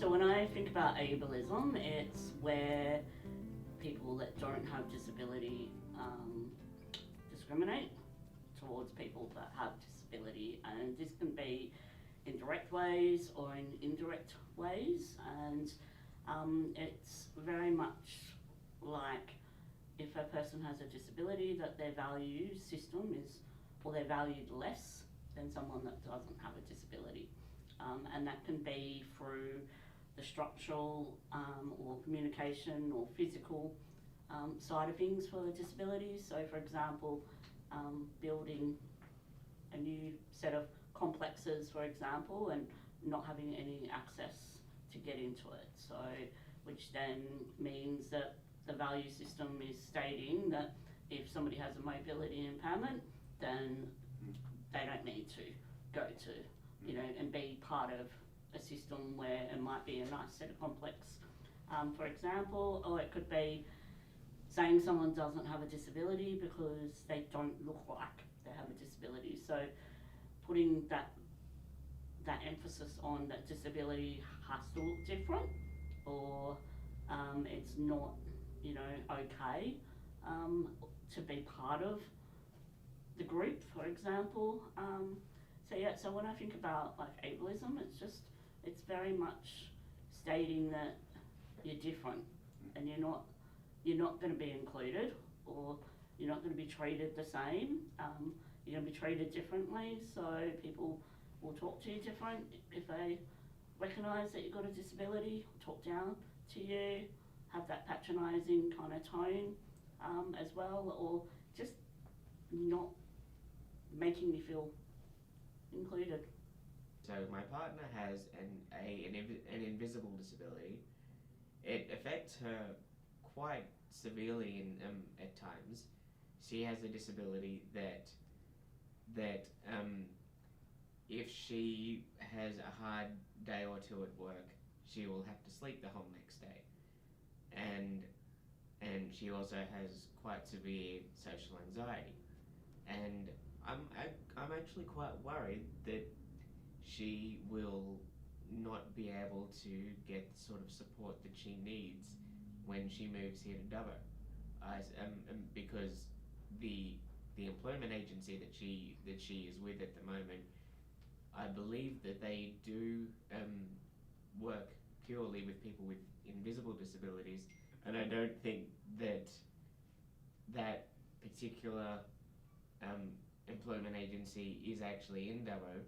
So when I think about ableism, it's where people that don't have disability discriminate towards people that have disability, and this can be in direct ways or in indirect ways, and it's very much like if a person has a disability, that their value system is, or they're valued less than someone that doesn't have a disability. And that can be through the structural or communication or physical side of things for the disabilities. So for example, building a new set of complexes, for example, and not having any access to get into it. So, which then means that the value system is stating that if somebody has a mobility impairment, then they don't need to go to, you know, and be part of a system where it might be a nice set of complex, for example, or it could be saying someone doesn't have a disability because they don't look like they have a disability. So putting that emphasis on that disability has to look different, or it's not, you know, okay to be part of the group, for example. So yeah, so when I think about like ableism, it's very much stating that you're different and you're not going to be included, or you're not going to be treated the same. You're going to be treated differently, so people will talk to you different if they recognise that you've got a disability, talk down to you, have that patronising kind of tone as well, or just not making me feel included. So my partner has an invisible disability. It affects her quite severely at times. She has a disability that if she has a hard day or two at work, she will have to sleep the whole next day, and she also has quite severe social anxiety, and I'm actually quite worried that she will not be able to get the sort of support that she needs when she moves here to Dubbo, because the employment agency that she is with at the moment, I believe that they do work purely with people with invisible disabilities, and I don't think that particular employment agency is actually in Dubbo.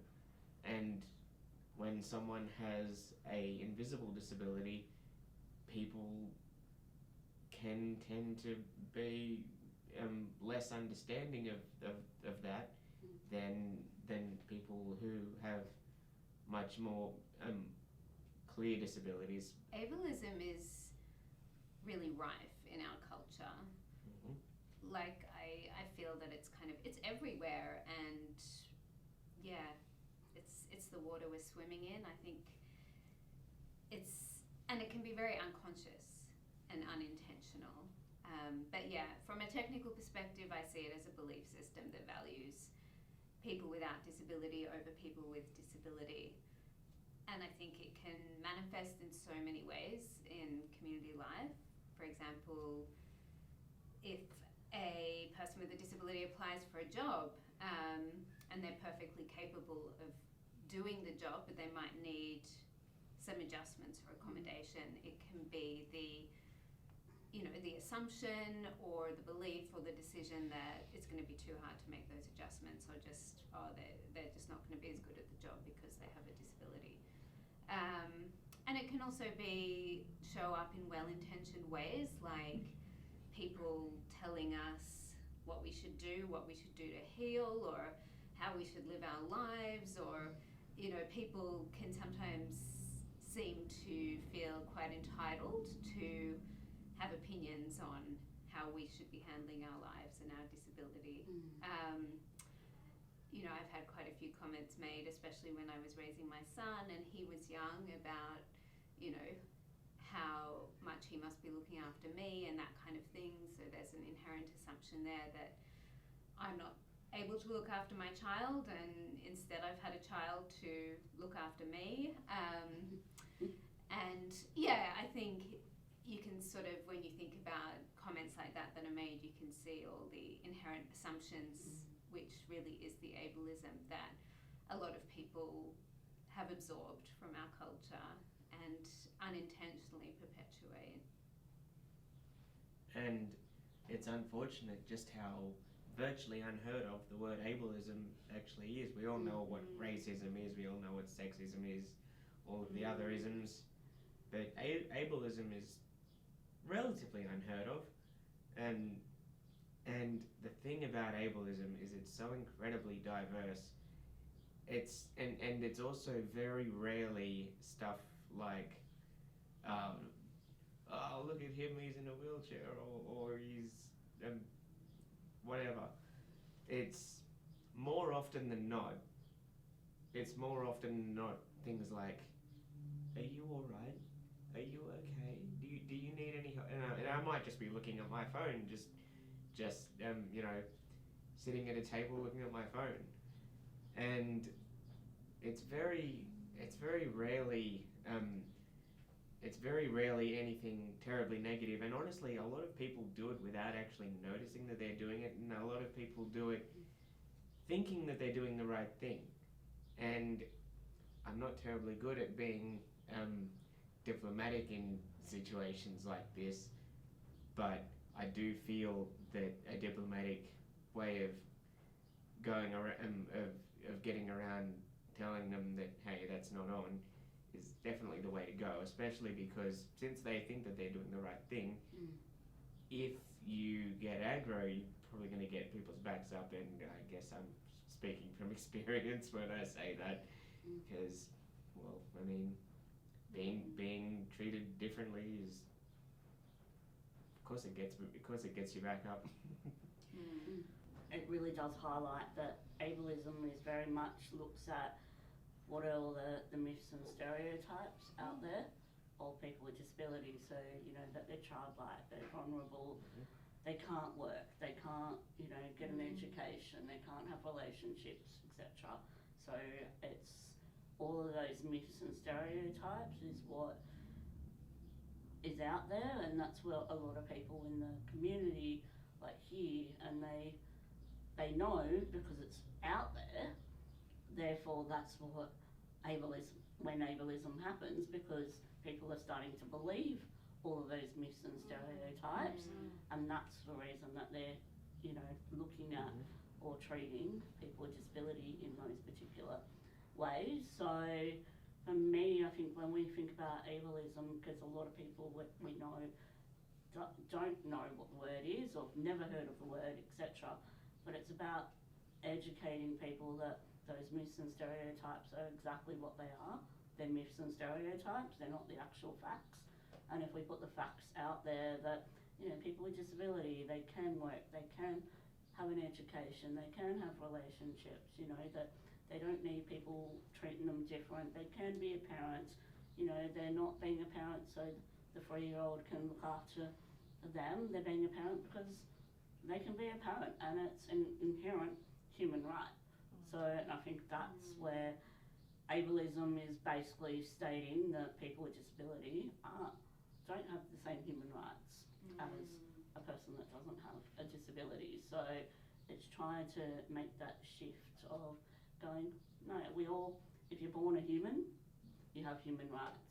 And when someone has a invisible disability, people can tend to be less understanding of that than people who have much more clear disabilities. Ableism is really rife in our culture. Mm-hmm. Like I feel that it's everywhere, and yeah, it's the water we're swimming in. I think and it can be very unconscious and unintentional. But yeah, from a technical perspective, I see it as a belief system that values people without disability over people with disability. And I think it can manifest in so many ways in community life. For example, if a person with a disability applies for a job and they're perfectly capable of doing the job, but they might need some adjustments or accommodation, it can be the assumption or the belief or the decision that it's going to be too hard to make those adjustments, or just they're just not going to be as good at the job because they have a disability. And it can also show up in well-intentioned ways, like people telling us what we should do to heal, or how we should live our lives, or people can sometimes seem to feel quite entitled to have opinions on how we should be handling our lives and our disability. I've had quite a few comments made, especially when I was raising my son and he was young, about how much he must be looking after me and that kind of thing. So there's an inherent assumption there that I'm not able to look after my child, and instead I've had a child to look after me. And yeah, I think you can sort of, when you think about comments like that are made, you can see all the inherent assumptions, which really is the ableism that a lot of people have absorbed from our culture and unintentionally perpetuate. And it's unfortunate just how virtually unheard of the word ableism actually is. We all know what racism is, we all know what sexism is, all of the other isms, but ableism is relatively unheard of. And the thing about ableism is it's so incredibly diverse. It's and it's also very rarely stuff like oh, look at him, he's in a wheelchair, or he's whatever. It's more often than not things like, are you alright? Are you okay? Do you need any help? And I might just be looking at my phone, just sitting at a table looking at my phone. And it's very rarely anything terribly negative, and honestly a lot of people do it without actually noticing that they're doing it, and a lot of people do it thinking that they're doing the right thing. And I'm not terribly good at being diplomatic in situations like this, but I do feel that a diplomatic way of going around, of getting around telling them that, hey, that's not on, is definitely the way to go, especially because since they think that they're doing the right thing, if you get aggro, you're probably going to get people's backs up, and I guess I'm speaking from experience when I say that, because, well, I mean, being treated differently is, of course it gets you back up. It really does highlight that ableism is very much looks at what are all the myths and stereotypes out there of people with disabilities. So, that they're childlike, they're vulnerable, they can't work, they can't, get an education, they can't have relationships, etc. So it's all of those myths and stereotypes is what is out there, and that's what a lot of people in the community hear, and they know because it's out there. Therefore, that's what when ableism happens, because people are starting to believe all of those myths and stereotypes, and that's the reason that they're, looking at or treating people with disability in those particular ways. So for me, I think when we think about ableism, because a lot of people we know don't know what the word is or never heard of the word, etc. But it's about educating people that those myths and stereotypes are exactly what they are. They're myths and stereotypes, they're not the actual facts. And if we put the facts out there that, people with disability, they can work, they can have an education, they can have relationships, that they don't need people treating them different, they can be a parent, they're not being a parent so the 3-year-old can look after them, they're being a parent because they can be a parent, and it's an inherent human right. So I think that's where ableism is basically stating that people with disability don't have the same human rights as a person that doesn't have a disability. So it's trying to make that shift of going, no, we all, if you're born a human, you have human rights.